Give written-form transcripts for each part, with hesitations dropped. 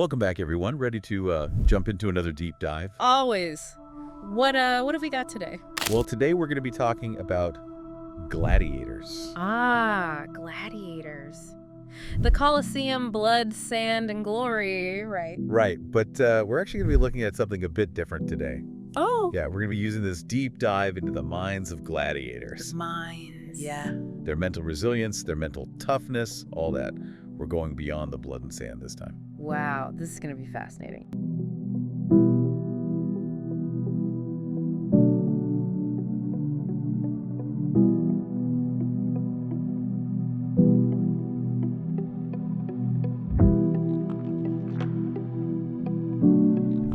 Welcome back, everyone. Ready to jump into another deep dive? Always. What have we got today? Well, today we're going to be talking about gladiators. Ah, gladiators. The Colosseum, blood, sand, and glory, right? Right, but we're actually going to be looking at something a bit different today. Oh. Yeah, we're going to be using this deep dive into the minds of gladiators. Minds. Yeah. Their mental resilience, their mental toughness, all that. We're going beyond the blood and sand this time. Wow, this is going to be fascinating.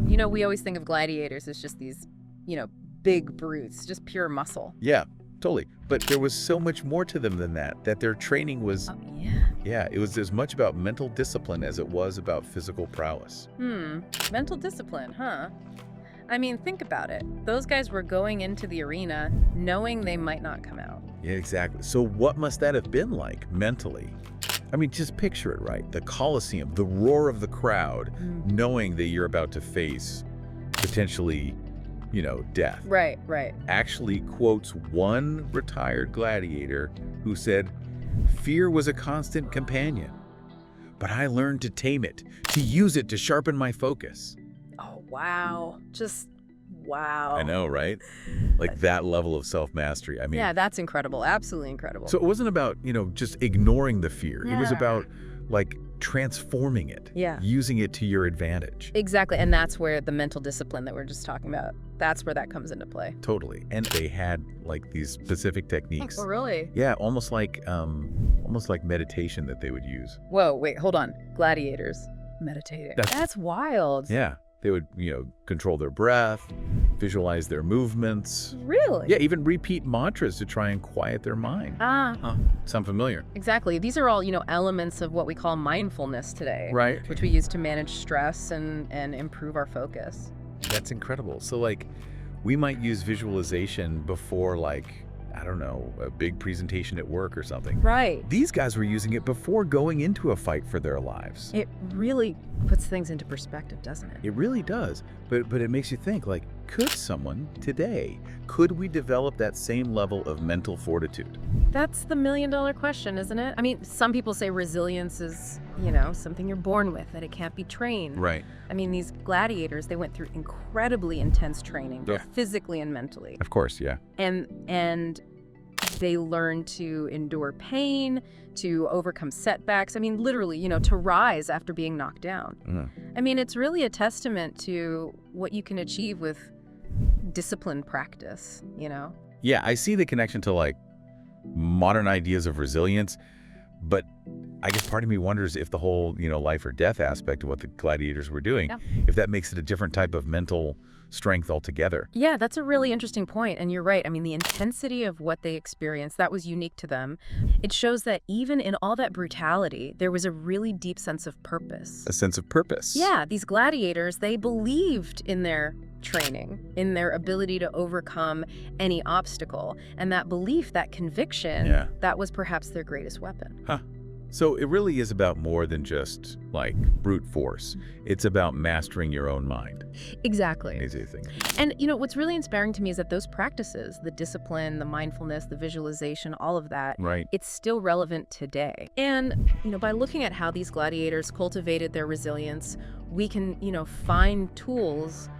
You know, we always think of gladiators as just these, big brutes, just pure muscle. Yeah, totally. But there was so much more to them than that their training was... Oh, yeah. Yeah, it was as much about mental discipline as it was about physical prowess. Mental discipline, huh? I mean, think about it. Those guys were going into the arena knowing they might not come out. Yeah, exactly. So what must that have been like mentally? I mean, just picture it, right? The Colosseum, the roar of the crowd, knowing that you're about to face potentially, death. Right. Actually quotes one retired gladiator who said, "Fear was a constant companion, but I learned to tame it, to use it to sharpen my focus." Oh, wow. Just wow. I know, right? Like that level of self-mastery. I mean, yeah, that's incredible. Absolutely incredible. so it wasn't about, just ignoring the fear. It was Yeah. about like transforming it, Yeah. using it to your advantage. Exactly. And that's where the mental discipline that we're just talking about, that's where that comes into play. Totally. And they had like these specific techniques. Oh, really? Yeah, almost like meditation that they would use. Whoa, wait, hold on. Gladiators meditating. That's wild. Yeah. They would, control their breath, visualize their movements. Really? Yeah, even repeat mantras to try and quiet their mind. Ah, Huh. Sound familiar? exactly. These are all, elements of what we call mindfulness today. Right. Which we use to manage stress and improve our focus. That's incredible. So like, we might use visualization before I don't know, a big presentation at work or something. Right. These guys were using it before going into a fight for their lives. It really puts things into perspective, doesn't it? It really does. But it makes you think, could someone today, could we develop that same level of mental fortitude? That's the million-dollar question, isn't it? I mean, some people say resilience is, something you're born with, that it can't be trained. Right. I mean, these gladiators, they went through incredibly intense training, Yeah. both physically and mentally. Of course, yeah. And they learned to endure pain, to overcome setbacks. I mean, literally, to rise after being knocked down. I mean, it's really a testament to what you can achieve with disciplined practice, Yeah, I see the connection to modern ideas of resilience, but I guess part of me wonders if the whole, life or death aspect of what the gladiators were doing, if that makes it a different type of mental strength altogether. Yeah, that's a really interesting point. And you're right. I mean, the intensity of what they experienced, that was unique to them. It shows that even in all that brutality, there was a really deep sense of purpose. A sense of purpose. Yeah, these gladiators, they believed in their training, in their ability to overcome any obstacle. And that belief, that conviction, that was perhaps their greatest weapon. Huh. So it really is about more than just brute force. It's about mastering your own mind. Exactly. Easy thing. And what's really inspiring to me is that those practices, the discipline, the mindfulness, the visualization, all of that, Right. it's still relevant today. And, by looking at how these gladiators cultivated their resilience, we can, find tools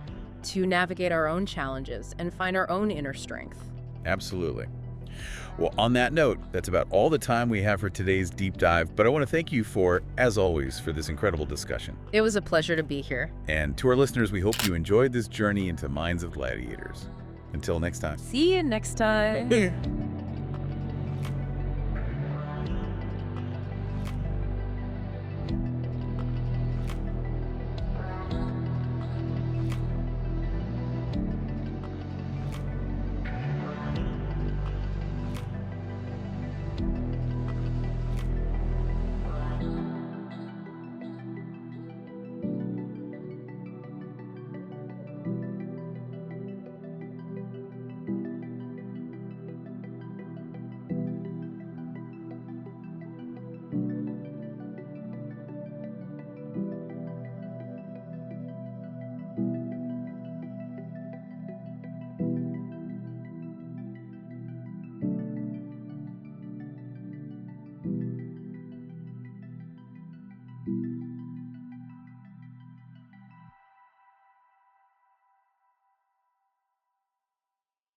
to navigate our own challenges and find our own inner strength. Absolutely. Well, on that note, that's about all the time we have for today's deep dive, but I want to thank you as always, for this incredible discussion. It was a pleasure to be here. And to our listeners, we hope you enjoyed this journey into minds of gladiators. Until next time. See you next time.